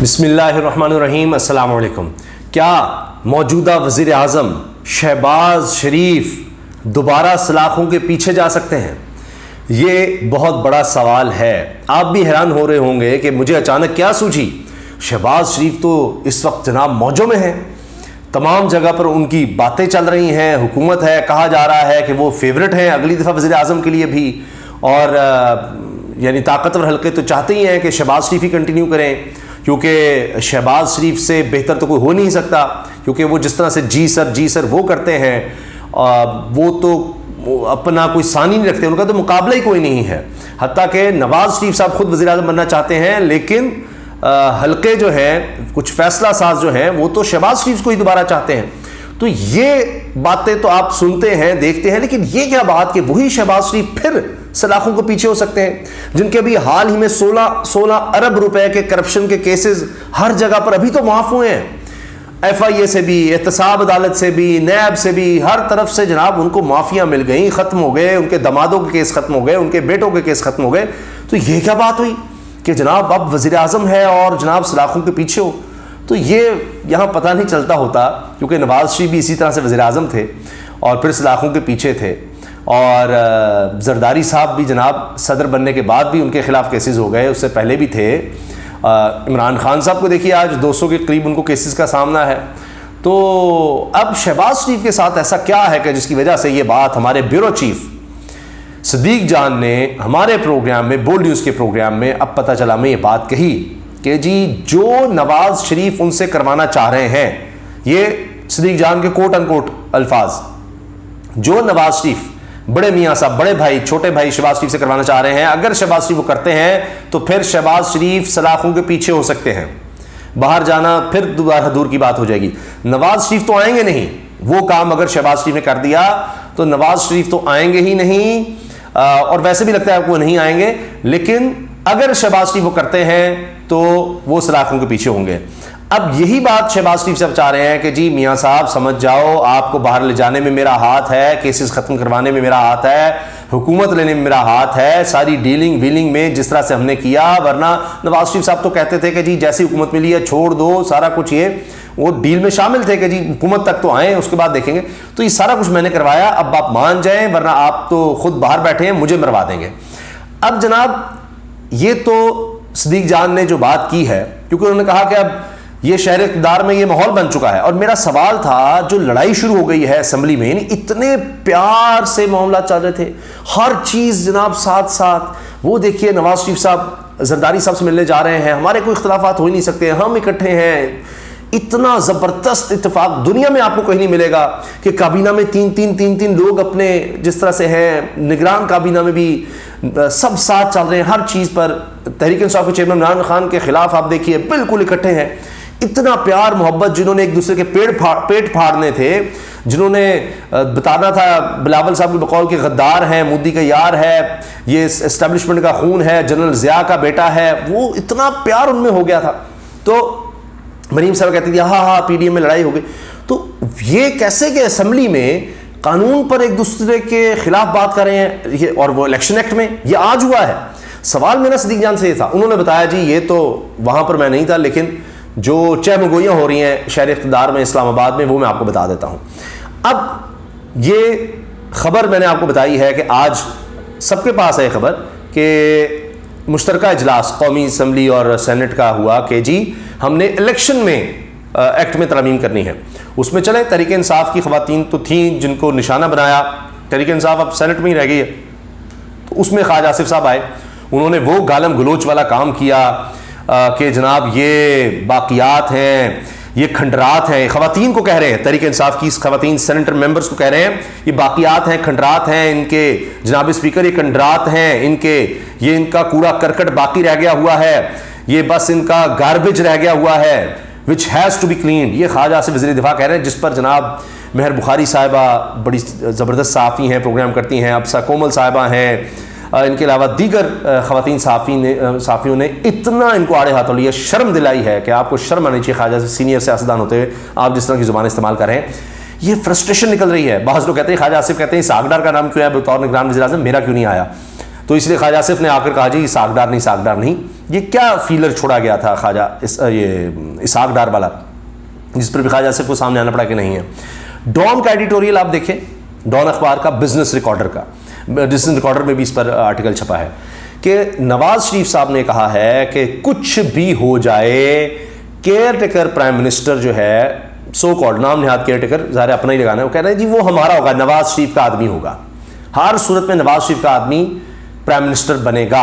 بسم اللہ الرحمن الرحیم۔ السلام علیکم۔ کیا موجودہ وزیر اعظم شہباز شریف دوبارہ سلاخوں کے پیچھے جا سکتے ہیں؟ یہ بہت بڑا سوال ہے۔ آپ بھی حیران ہو رہے ہوں گے کہ مجھے اچانک کیا سوچی۔ شہباز شریف تو اس وقت جناب موجوں میں ہیں، تمام جگہ پر ان کی باتیں چل رہی ہیں، حکومت ہے، کہا جا رہا ہے کہ وہ فیورٹ ہیں اگلی دفعہ وزیر اعظم کے لیے بھی، اور یعنی طاقتور حلقے تو چاہتے ہی ہیں کہ شہباز شریف ہی کنٹینیو کریں، کیونکہ شہباز شریف سے بہتر تو کوئی ہو نہیں سکتا، کیونکہ وہ جس طرح سے جی سر وہ کرتے ہیں، وہ تو اپنا کوئی ثانی نہیں رکھتے، ان کا تو مقابلہ ہی کوئی نہیں ہے۔ حتیٰ کہ نواز شریف صاحب خود وزیر اعظم بننا چاہتے ہیں، لیکن حلقے جو ہیں، کچھ فیصلہ ساز جو ہیں، وہ تو شہباز شریف کو ہی دوبارہ چاہتے ہیں۔ تو یہ باتیں تو آپ سنتے ہیں، دیکھتے ہیں، لیکن یہ کیا بات کہ وہی شہباز شریف پھر سلاخوں کو پیچھے ہو سکتے ہیں، جن کے ابھی حال ہی میں 16 ارب روپے کے کرپشن کے کیسز ہر جگہ پر ابھی تو معاف ہوئے ہیں، FIA سے بھی، احتساب عدالت سے بھی، نیب سے بھی، ہر طرف سے جناب ان کو معافیاں مل گئیں، ختم ہو گئے، ان کے دمادوں کے کیس ختم ہو گئے، ان کے بیٹوں کے کیس ختم ہو گئے۔ تو یہ کیا بات ہوئی کہ جناب اب وزیر اعظم ہے اور جناب سلاخوں کے پیچھے ہو؟ تو یہ یہاں پتہ نہیں چلتا ہوتا، کیونکہ نواز شریف بھی اسی طرح سے وزیر اعظم تھے اور پھر سلاخوں کے پیچھے تھے، اور زرداری صاحب بھی جناب صدر بننے کے بعد بھی ان کے خلاف کیسز ہو گئے، اس سے پہلے بھی تھے۔ عمران خان صاحب کو دیکھیے، آج 200 کے قریب ان کو کیسز کا سامنا ہے۔ تو اب شہباز شریف کے ساتھ ایسا کیا ہے کہ جس کی وجہ سے یہ بات ہمارے بیورو چیف صدیق جان نے ہمارے پروگرام میں، بولڈ نیوز کے پروگرام میں، اب پتہ چلا میں یہ بات کہی کہ جی جو نواز شریف ان سے کروانا چاہ رہے ہیں، یہ صدیق جان کے کوٹ ان کوٹ الفاظ، جو نواز شریف بڑے میاں صاحب، بڑے بھائی، چھوٹے بھائی شہباز شریف سے کروانا چاہ رہے ہیں، اگر شہباز شریف وہ کرتے ہیں تو پھر شہباز شریف سلاخوں کے پیچھے ہو سکتے ہیں، باہر جانا پھر دوبارہ دور کی بات ہو جائے گی۔ نواز شریف تو آئیں گے نہیں، وہ کام اگر شہباز شریف نے کر دیا تو نواز شریف تو آئیں گے ہی نہیں، اور ویسے بھی لگتا ہے وہ نہیں آئیں گے، لیکن اگر شہباز شریف وہ کرتے ہیں تو وہ سلاخوں کے پیچھے ہوں گے۔ اب یہی بات شہباز شریف صاحب چاہ رہے ہیں کہ جی میاں صاحب سمجھ جاؤ، آپ کو باہر لے جانے میں میرا ہاتھ ہے، کیسز ختم کروانے میں میرا ہاتھ ہے، حکومت لینے میں میرا ہاتھ ہے، ساری ڈیلنگ ویلنگ میں جس طرح سے ہم نے کیا، ورنہ نواز شریف صاحب تو کہتے تھے کہ جی جیسی حکومت ملی ہے چھوڑ دو سارا کچھ، یہ وہ ڈیل میں شامل تھے کہ جی حکومت تک تو آئیں، اس کے بعد دیکھیں گے۔ تو یہ سارا کچھ میں نے کروایا، اب آپ مان جائیں، ورنہ آپ تو خود باہر بیٹھے ہیں، مجھے مروا دیں گے۔ اب جناب یہ تو صدیق جان نے جو بات کی ہے، کیونکہ انہوں نے کہا کہ اب یہ شہر اقتدار میں یہ ماحول بن چکا ہے، اور میرا سوال تھا جو لڑائی شروع ہو گئی ہے اسمبلی میں، یعنی اتنے پیار سے معاملات چل رہے تھے، ہر چیز جناب ساتھ ساتھ، وہ دیکھیے نواز شریف صاحب زرداری صاحب سے ملنے جا رہے ہیں، ہمارے کوئی اختلافات ہو ہی نہیں سکتے، ہم اکٹھے ہیں، اتنا زبردست اتفاق دنیا میں آپ کو کہیں نہیں ملے گا کہ کابینہ میں تین لوگ اپنے جس طرح سے ہیں، نگران کابینہ میں بھی سب ساتھ چل رہے ہیں ہر چیز پر۔ تحریک انصاف کے چیئرمین عمران خان کے خلاف آپ دیکھیے بالکل اکٹھے ہیں، اتنا پیار محبت، جنہوں نے ایک دوسرے کے پیٹ پھاڑنے تھے، جنہوں نے بتانا تھا بلاول صاحب کے بقول کے غدار ہیں، مودی کا یار ہے، یہ اسٹیبلشمنٹ کا خون ہے، جنرل ضیاء کا بیٹا ہے، وہ اتنا پیار ان میں ہو گیا تھا۔ تو مریم صاحب کہتی تھی ہاں PDM میں لڑائی ہو گئی، تو یہ کیسے کہ اسمبلی میں قانون پر ایک دوسرے کے خلاف بات کر رہے ہیں، اور وہ الیکشن ایکٹ میں یہ آج ہوا ہے۔ سوال میرا صدیق جان سے یہ تھا، انہوں نے بتایا جی یہ تو وہاں پر میں نہیں تھا، لیکن جو چہمگوئیاں ہو رہی ہیں شہر اقتدار میں اسلام آباد میں، وہ میں آپ کو بتا دیتا ہوں۔ اب یہ خبر میں نے آپ کو بتائی ہے کہ آج سب کے پاس ہے خبر کہ مشترکہ اجلاس قومی اسمبلی اور سینٹ کا ہوا کہ جی ہم نے الیکشن میں ایکٹ میں ترامیم کرنی ہے۔ اس میں چلے تحریک انصاف کی خواتین تو تھیں جن کو نشانہ بنایا، تحریک انصاف اب سینٹ میں ہی رہ گئی ہے، تو اس میں خواجہ آصف صاحب آئے، انہوں نے وہ گالم گلوچ والا کام کیا کہ جناب یہ باقیات ہیں، یہ کھنڈرات ہیں، خواتین کو کہہ رہے ہیں، تحریک انصاف کی خواتین سینیٹر ممبرز کو کہہ رہے ہیں یہ باقیات ہیں، کھنڈرات ہیں ان کے، جناب اسپیکر یہ کھنڈرات ہیں ان کے، یہ ان کا کوڑا کرکٹ باقی رہ گیا ہوا ہے، یہ بس ان کا گاربیج رہ گیا ہوا ہے which has to be cleaned۔ یہ خواجہ سے وزیر دفاع کہہ رہے ہیں، جس پر جناب مہر بخاری صاحبہ بڑی زبردست صحافی ہیں، پروگرام کرتی ہیں، ابسا کومل صاحبہ ہیں، ان کے علاوہ دیگر خواتین صحافیوں نے اتنا ان کو آڑے ہاتھوں لیا، شرم دلائی ہے کہ آپ کو شرم آنی چاہیے خواجہ سے سینئر سیاستدان ہوتے ہوئے آپ جس طرح کی زبان استعمال کر رہے ہیں۔ یہ فرسٹریشن نکل رہی ہے، بعض لوگ کہتے ہیں خواجہ آصف کہتے ہیں ساگڈار کا نام کیوں ہے بطور نگران وزیر اعظم، میرا کیوں نہیں آیا؟ تو تو اس لیے خواجہ آصف نے آ کر کہا جی اسحاق ڈار نہیں. یہ کیا فیلر چھوڑا گیا تھا خواجہ یہ اسحاق ڈار والا، جس پر بھی خواجہ آصف کو سامنے آنا پڑا کہ نہیں ہے. ڈان کا ایڈیٹوریل آپ دیکھیں، ڈان اخبار کا، بزنس ریکارڈر میں بھی اس پر آرٹیکل چھپا ہے کہ نواز شریف صاحب نے کہا ہے کہ کچھ بھی ہو جائے کیئر ٹیکر پرائم منسٹر جو ہے، سو کالڈ نام نہاد کیئر ٹیکر، ظاہر اپنا ہی لگانا ہے، وہ کہہ رہے ہیں جی وہ ہمارا ہوگا، نواز شریف کا آدمی ہوگا، ہر صورت میں نواز شریف کا آدمی پرائم منسٹر بنے گا.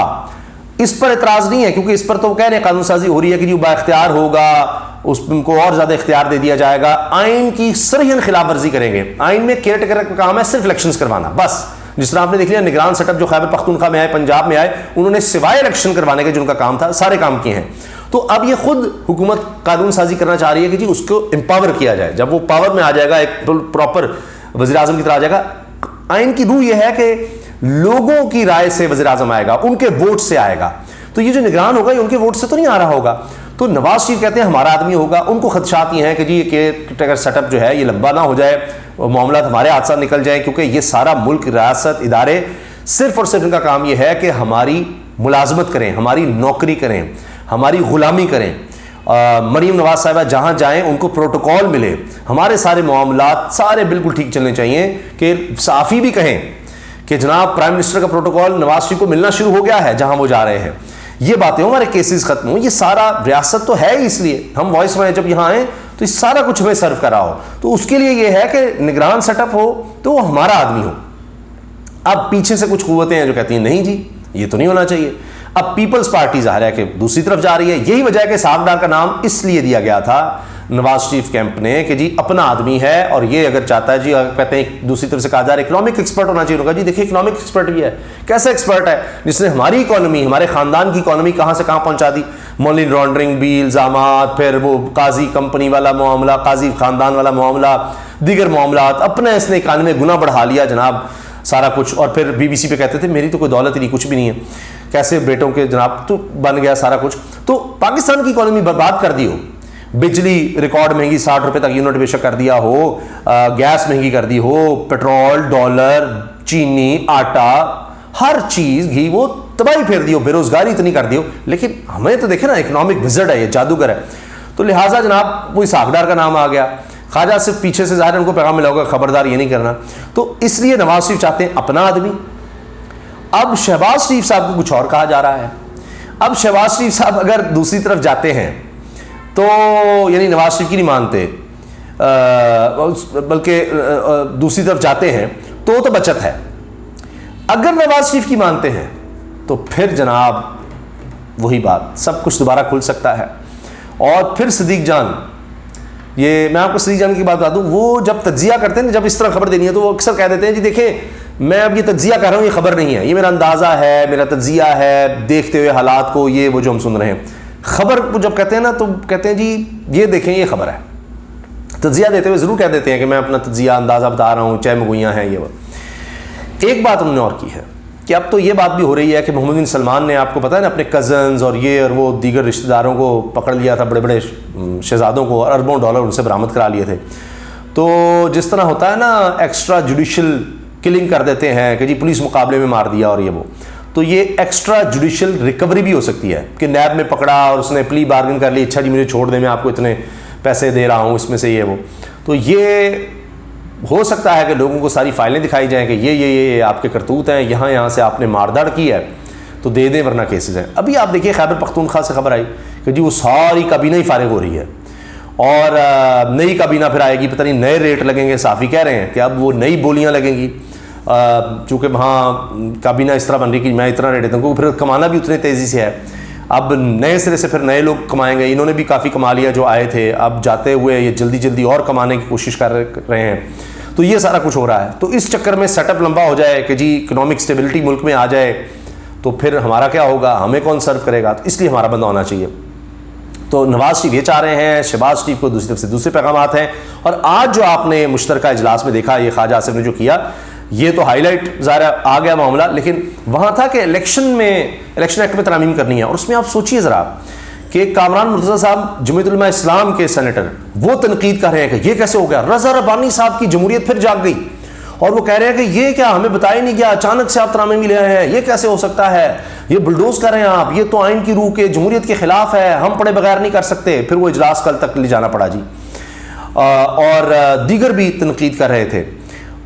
اس پر اعتراض نہیں ہے کیونکہ اس پر تو کہہ رہے ہیں قانون سازی ہو رہی ہے کہ جی وہ با اختیار ہوگا، اس کو اور زیادہ اختیار دے دیا جائے گا. آئین کی صریحاً خلاف ورزی کریں گے. آئین میں کیئر ٹیکر کا کام ہے صرف الیکشنز کروانا بس. جس طرح آپ نے دیکھ لیا نگران سیٹ اپ جو خیبر پختونخوا میں آئے، پنجاب میں آئے، انہوں نے سوائے الیکشن کروانے کے جو ان کا کام تھا سارے کام کیے ہیں. تو اب یہ خود حکومت قانون سازی کرنا چاہ رہی ہے کہ جی اس کو امپاور کیا جائے. جب وہ پاور میں آ جائے گا، ایک پراپر وزیر اعظم کی طرح آ جائے گا. آئین کی روح یہ ہے کہ لوگوں کی رائے سے وزیر اعظم آئے گا، ان کے ووٹ سے آئے گا. تو یہ جو نگران ہوگا یہ ان کے ووٹ سے تو نہیں آ رہا ہوگا. تو نواز شریف کہتے ہیں ہمارا آدمی ہوگا. ان کو خدشات یہ ہیں کہ جی یہ کیئر ٹیکر سیٹ اپ جو ہے یہ لمبا نہ ہو جائے، معاملات ہمارے ہاتھ سے نکل جائیں، کیونکہ یہ سارا ملک، ریاست، ادارے صرف اور صرف ان کا کام یہ ہے کہ ہماری ملازمت کریں، ہماری نوکری کریں، ہماری غلامی کریں. مریم نواز صاحبہ جہاں جائیں ان کو پروٹوکول ملے، ہمارے سارے معاملات سارے بالکل ٹھیک چلنے چاہیے. کہ صحافی بھی کہیں کہ جناب پرائم منسٹر کا پروٹوکول نواز شریف کو ملنا شروع ہو گیا ہے جہاں وہ جا رہے ہیں، یہ باتیں ہمارے کیسز ختم ہوں. یہ سارا ریاست تو ہے اس لیے ہم وائس میں جب یہاں آئیں تو اس سارا کچھ ہمیں سرو کرا ہو، تو اس کے لیے یہ ہے کہ نگران سیٹ اپ ہو تو وہ ہمارا آدمی ہو. اب پیچھے سے کچھ قوتیں ہیں جو کہتی ہیں نہیں جی یہ تو نہیں ہونا چاہیے. اب پیپلز پارٹی ظاہر ہے کہ دوسری طرف جا رہی ہے. یہی وجہ ہے کہ اسحاق ڈار کا نام اس لیے دیا گیا تھا نواز شریف کیمپ نے کہ جی اپنا آدمی ہے، اور یہ اگر چاہتا ہے جی کہتے ہیں دوسری طرف سے کہا جا رہا ہے اکنامک ایکسپرٹ ہونا چاہیے. ہوگا جی دیکھیے اکنامک ایکسپرٹ بھی ہے. کیسا ایکسپرٹ ہے؟ جس نے ہماری اکانومی، ہمارے خاندان کی اکانومی کہاں سے کہاں پہنچا دی. منی لانڈرنگ بھی الزامات، پھر وہ قاضی کمپنی والا معاملہ، قاضی خاندان والا معاملہ، دیگر معاملات، اپنا اس نے اکانومی گنا بڑھا لیا جناب سارا کچھ. اور پھر بی بی سی پہ کہتے تھے میری تو کوئی دولت ہی نہیں، کچھ بھی نہیں ہے، کیسے بیٹوں کے جناب تو بن گیا سارا کچھ. تو پاکستان کی اکانومی برباد کر دی ہو. بجلی ریکارڈ مہنگی، 60 روپے تک یونٹ بے شک کر دیا ہو، گیس مہنگی کر دی ہو، پیٹرول، ڈالر، چینی، آٹا، ہر چیز گھی وہ تباہی پھیر دی ہو، بے روزگاری اتنی کر دی ہو. لیکن ہمیں تو دیکھیں نا اکنامک وزرڈ ہے یہ، جادوگر ہے. تو لہٰذا جناب وہ اسحاق ڈار کا نام آ گیا. خواجہ صرف پیچھے سے ظاہر ان کو پیغام ملا ہوگا خبردار یہ نہیں کرنا. تو اس لیے نواز شریف چاہتے ہیں اپنا آدمی. اب شہباز شریف صاحب کو کچھ اور کہا جا رہا ہے. اب شہباز شریف صاحب اگر دوسری طرف جاتے ہیں تو یعنی نواز شریف کی نہیں مانتے بلکہ دوسری طرف جاتے ہیں تو بچت ہے. اگر نواز شریف کی مانتے ہیں تو پھر جناب وہی بات، سب کچھ دوبارہ کھل سکتا ہے. اور پھر صدیق جان، یہ میں آپ کو صدیق جان کی بات بتا دوں، وہ جب تجزیہ کرتے ہیں جب اس طرح خبر دینی ہے تو وہ اکثر کہہ دیتے ہیں جی دیکھیں میں اب یہ تجزیہ کر رہا ہوں، یہ خبر نہیں ہے، یہ میرا اندازہ ہے، میرا تجزیہ ہے دیکھتے ہوئے حالات کو، یہ وہ جو ہم سن رہے ہیں. خبر کو جب کہتے ہیں نا تو کہتے ہیں جی یہ دیکھیں یہ خبر ہے. تجزیہ دیتے ہوئے ضرور کہہ دیتے ہیں کہ میں اپنا تجزیہ اندازہ بتا رہا ہوں، چہ مگوئیاں ہیں یہ وہ. ایک بات انہوں نے اور کی ہے کہ اب تو یہ بات بھی ہو رہی ہے کہ محمد بن سلمان نے، آپ کو پتہ ہے نا، اپنے کزنز اور یہ اور وہ دیگر رشتہ داروں کو پکڑ لیا تھا، بڑے بڑے شہزادوں کو، اربوں ڈالر ان سے برآمد کرا لیے تھے. تو جس طرح ہوتا ہے نا ایکسٹرا جوڈیشل کلنگ کر دیتے ہیں کہ جی پولیس مقابلے میں مار دیا اور یہ وہ، تو یہ ایکسٹرا جوڈیشل ریکوری بھی ہو سکتی ہے کہ نیب میں پکڑا اور اس نے پلی بارگن کر لی، اچھا جی مجھے چھوڑ دیں، میں آپ کو اتنے پیسے دے رہا ہوں اس میں سے یہ وہ. تو یہ ہو سکتا ہے کہ لوگوں کو ساری فائلیں دکھائی جائیں کہ یہ آپ کے کرتوت ہیں، یہاں سے آپ نے مارداڑ کی ہے تو دے دیں ورنہ کیسز ہیں. ابھی آپ دیکھیے خیبر پختونخوا سے خبر آئی کہ جی وہ ساری کابینہ ہی فارغ ہو رہی ہے اور نئی کابینہ پھر آئے گی، پتہ نہیں نئے ریٹ لگیں گے. صحافی کہہ رہے ہیں کہ اب وہ نئی بولیاں لگیں گی چونکہ وہاں کابینہ اس طرح بن رہی کہ میں اتنا ریٹ دیتا ہوں، کیونکہ پھر کمانا بھی اتنے تیزی سے ہے. اب نئے سرے سے پھر نئے لوگ کمائیں گے. انہوں نے بھی کافی کما لیا جو آئے تھے، اب جاتے ہوئے یہ جلدی جلدی اور کمانے کی کوشش کر رہے ہیں. تو یہ سارا کچھ ہو رہا ہے. تو اس چکر میں سیٹ اپ لمبا ہو جائے کہ جی اکنامک سٹیبلٹی ملک میں آ جائے تو پھر ہمارا کیا ہوگا، ہمیں کون سرو کرے گا. تو اس لیے ہمارا بندہ ہونا چاہیے. تو نواز شریف یہ چاہ رہے ہیں، شہباز شریف کو دوسری طرف سے دوسرے پیغامات ہیں. اور آج جو آپ نے مشترکہ اجلاس میں دیکھا، یہ خواجہ آصف نے جو کیا، یہ تو ہائی لائٹ ظاہر آ گیا معاملہ. لیکن وہاں تھا کہ الیکشن ایکٹ میں ترامیم کرنی ہے. اور اس میں آپ سوچیے ذرا کہ کامران مرتضیٰ صاحب جمعیت علماء اسلام کے سینیٹر وہ تنقید کر رہے ہیں کہ یہ کیسے ہو گیا. رضا ربانی صاحب کی جمہوریت پھر جاگ گئی اور وہ کہہ رہے ہیں کہ یہ کیا ہمیں بتایا نہیں گیا, اچانک سے آپ ترامے میں لے آئے ہیں, یہ کیسے ہو سکتا ہے, یہ بلڈوز کر رہے ہیں آپ, یہ تو آئین کی روح کے جمہوریت کے خلاف ہے, ہم پڑھے بغیر نہیں کر سکتے. پھر وہ اجلاس کل تک لے جانا پڑا جی, اور دیگر بھی تنقید کر رہے تھے.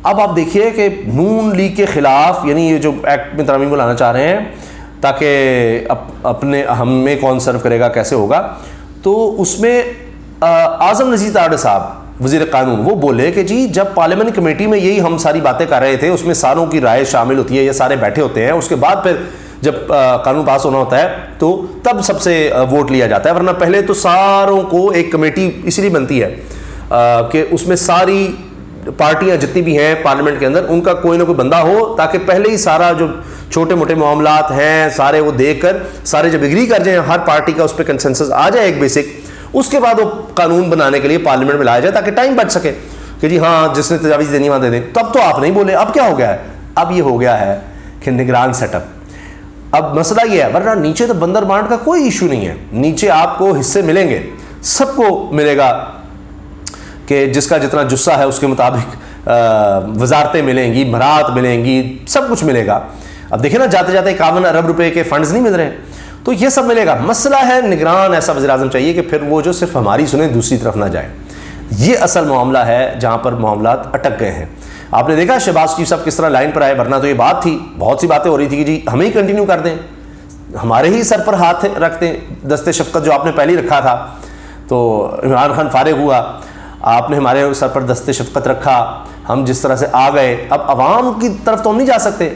اب آپ دیکھیے کہ نون لیگ کے خلاف, یعنی یہ جو ایکٹ میں ترامیم کو لانا چاہ رہے ہیں تاکہ اپنے ہمیں کون سرو کرے گا, کیسے ہوگا, تو اس میں اعظم نذیر تارڑ صاحب وزیر قانون وہ بولے کہ جی جب پارلیمنٹ کمیٹی میں یہی ہم ساری باتیں کر رہے تھے, اس میں ساروں کی رائے شامل ہوتی ہے, یہ سارے بیٹھے ہوتے ہیں, اس کے بعد پھر جب قانون پاس ہونا ہوتا ہے تو تب سب سے ووٹ لیا جاتا ہے, ورنہ پہلے تو ساروں کو ایک کمیٹی اس لیے بنتی ہے کہ اس میں ساری پارٹیاں جتنی بھی ہیں پارلیمنٹ کے اندر ان کا کوئی نہ کوئی بندہ ہو, تاکہ پہلے ہی سارا جو چھوٹے موٹے معاملات ہیں سارے وہ دیکھ کر سارے جب اگری کر جائیں, ہر پارٹی کا اس پہ کنسنسس آ جائے ایک بیسک, اس کے بعد وہ قانون بنانے کے لیے پارلیمنٹ میں لایا جائے تاکہ ٹائم بچ سکے کہ جی ہاں جس نے تجاویز دینی وہاں دے دیں. تب تو آپ نہیں بولے. اب کیا ہو گیا ہے, اب یہ ہو گیا ہے کہ نگران سیٹ اپ. اب مسئلہ یہ ہے, ورنہ نیچے تو بندر بانٹ کا کوئی ایشو نہیں ہے, نیچے آپ کو حصے ملیں گے, سب کو ملے گا کہ جس کا جتنا جسہ ہے اس کے مطابق وزارتیں ملیں گی, بھرات ملیں گی, سب کچھ ملے گا. اب دیکھیں نا جاتے جاتے 51 ارب روپے کے فنڈز نہیں مل رہے, تو یہ سب ملے گا. مسئلہ ہے نگران ایسا وزیر اعظم چاہیے کہ پھر وہ جو صرف ہماری سنیں دوسری طرف نہ جائے. یہ اصل معاملہ ہے جہاں پر معاملات اٹک گئے ہیں. آپ نے دیکھا شہباز شریف صاحب کس طرح لائن پر آئے, ورنہ تو یہ بات تھی, بہت سی باتیں ہو رہی تھی کہ جی ہمیں ہی کنٹینیو کر دیں, ہمارے ہی سر پر ہاتھ رکھ دیں, دست شفقت جو آپ نے پہلے ہی رکھا تھا. تو عمران خان فارغ ہوا, آپ نے ہمارے سر پر دست شفقت رکھا, ہم جس طرح سے آ گئے, اب عوام کی طرف تو ہم نہیں جا سکتے,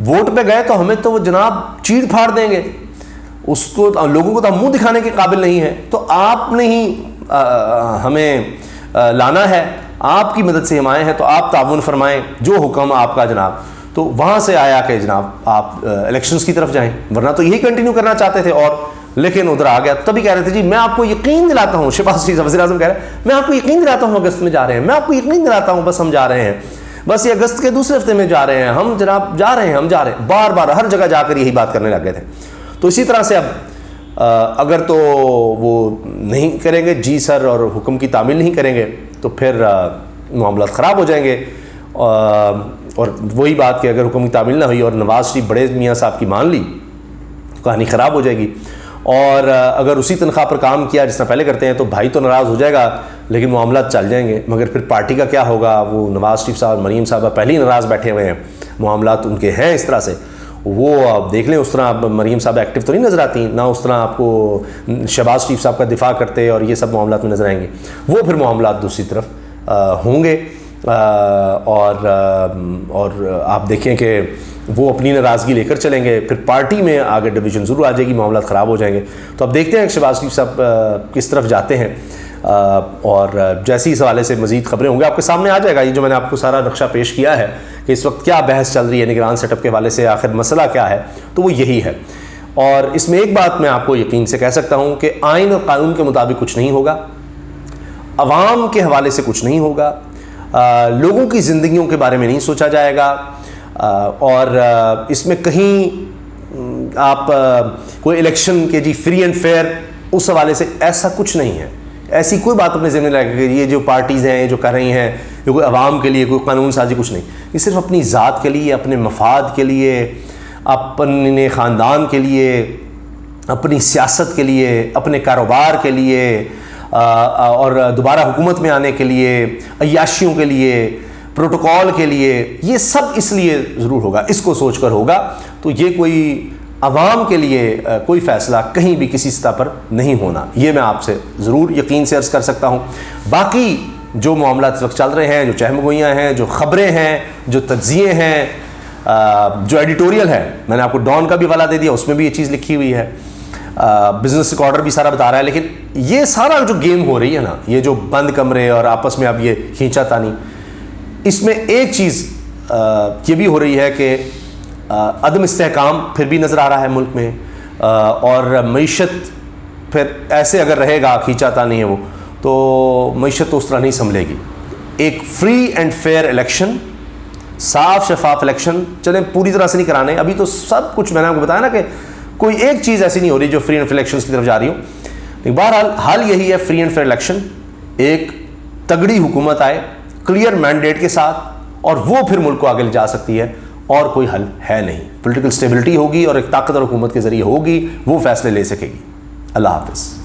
ووٹ پہ گئے تو ہمیں تو وہ جناب چیڑ پھاڑ دیں گے, اس کو لوگوں کو تو ہم منہ دکھانے کے قابل نہیں ہیں. تو آپ نے ہی ہمیں لانا ہے, آپ کی مدد سے ہم آئے ہیں, تو آپ تعاون فرمائیں, جو حکم آپ کا جناب. تو وہاں سے آیا کہ جناب آپ الیکشنز کی طرف جائیں, ورنہ تو یہی کنٹینیو کرنا چاہتے تھے, اور لیکن ادھر آ گیا. تبھی کہہ رہے تھے جی میں آپ کو یقین دلاتا ہوں, شہباز شریف وزیر اعظم کہہ رہے ہیں میں آپ کو یقین دلاتا ہوں اگست میں جا رہے ہیں, میں آپ کو یقین دلاتا ہوں بس ہم جا رہے ہیں, بس یہ اگست کے دوسرے ہفتے میں جا رہے ہیں ہم, جناب جا رہے ہیں, ہم جا رہے ہیں. بار بار ہر جگہ جا کر یہی بات کرنے لگ گئے تھے. تو اسی طرح سے اب اگر تو وہ نہیں کریں گے جی سر اور حکم کی تعمیل نہیں کریں گے تو پھر معاملات خراب ہو جائیں گے. اور وہی بات کہ اگر حکم کی تعمیل نہ ہوئی اور نواز شریف بڑے میاں صاحب کی مان لی, کہانی خراب ہو جائے گی. اور اگر اسی تنخواہ پر کام کیا جس طرح پہلے کرتے ہیں تو بھائی تو ناراض ہو جائے گا, لیکن معاملات چل جائیں گے. مگر پھر پارٹی کا کیا ہوگا؟ وہ نواز شریف صاحب اور مریم صاحبہ پہلے ہی ناراض بیٹھے ہوئے ہیں, معاملات ان کے ہیں اس طرح سے. وہ آپ دیکھ لیں, اس طرح آپ مریم صاحب ایکٹیو تو نہیں نظر آتی, نہ اس طرح آپ کو شہباز شریف صاحب کا دفاع کرتے اور یہ سب معاملات میں نظر آئیں گے. وہ پھر معاملات دوسری طرف ہوں گے. اور آپ دیکھیں کہ وہ اپنی ناراضگی لے کر چلیں گے, پھر پارٹی میں آگے ڈویژن ضرور آ جائے گی, معاملات خراب ہو جائیں گے. تو اب دیکھتے ہیں کہ شہباز شریف صاحب کس طرف جاتے ہیں, اور جیسی اس حوالے سے مزید خبریں ہوں گے آپ کے سامنے آ جائے گا. یہ جو میں نے آپ کو سارا نقشہ پیش کیا ہے کہ اس وقت کیا بحث چل رہی ہے نگران سیٹ اپ کے حوالے سے, آخر مسئلہ کیا ہے, تو وہ یہی ہے. اور اس میں ایک بات میں آپ کو یقین سے کہہ سکتا ہوں کہ آئین اور قانون کے مطابق کچھ نہیں ہوگا, عوام کے حوالے سے کچھ نہیں ہوگا, لوگوں کی زندگیوں کے بارے میں نہیں سوچا جائے گا, اور اس میں کہیں آپ کوئی الیکشن کے جی فری اینڈ فیئر اس حوالے سے ایسا کچھ نہیں ہے. ایسی کوئی بات اپنے ذہن میں لگے کہ یہ جو پارٹیز ہیں یہ جو کر رہی ہیں یہ کوئی عوام کے لیے کوئی قانون سازی کچھ نہیں. یہ صرف اپنی ذات کے لیے, اپنے مفاد کے لیے, اپنے خاندان کے لیے, اپنی سیاست کے لیے, اپنے کاروبار کے لیے, اور دوبارہ حکومت میں آنے کے لیے, عیاشیوں کے لیے, پروٹوکول کے لیے, یہ سب اس لیے ضرور ہوگا, اس کو سوچ کر ہوگا. تو یہ کوئی عوام کے لیے کوئی فیصلہ کہیں بھی کسی سطح پر نہیں ہونا, یہ میں آپ سے ضرور یقین سے عرض کر سکتا ہوں. باقی جو معاملات اس وقت چل رہے ہیں, جو چہم گوئیاں ہیں, جو خبریں ہیں, جو تجزیے ہیں, جو ایڈیٹوریل ہے, میں نے آپ کو ڈان کا بھی حوالہ دے دیا, اس میں بھی یہ چیز لکھی ہوئی ہے, بزنس ریکارڈر بھی سارا بتا رہا ہے. لیکن یہ سارا جو گیم ہو رہی ہے نا, یہ جو بند کمرے اور آپس میں اب یہ کھینچا تانی, اس میں ایک چیز یہ بھی ہو رہی ہے کہ عدم استحکام پھر بھی نظر آ رہا ہے ملک میں, اور معیشت پھر ایسے اگر رہے گا, کھینچا تانی ہے وہ, تو معیشت تو اس طرح نہیں سنبھلے گی. ایک فری اینڈ فیئر الیکشن, صاف شفاف الیکشن, چلیں پوری طرح سے نہیں کرانے, ابھی تو سب کچھ میں نے آپ کو بتایا نا کہ کوئی ایک چیز ایسی نہیں ہو رہی جو فری اینڈ فیئر الیکشنز کی طرف جا رہی ہو. لیکن بہرحال حال یہی ہے, فری اینڈ فیئر الیکشن, ایک تگڑی حکومت آئے کلیئر مینڈیٹ کے ساتھ, اور وہ پھر ملک کو آگے لے جا سکتی ہے، اور کوئی حل ہے نہیں۔ پولیٹیکل سٹیبلٹی ہوگی اور ایک طاقتور حکومت کے ذریعے ہوگی، وہ فیصلے لے سکے گی۔ اللہ حافظ۔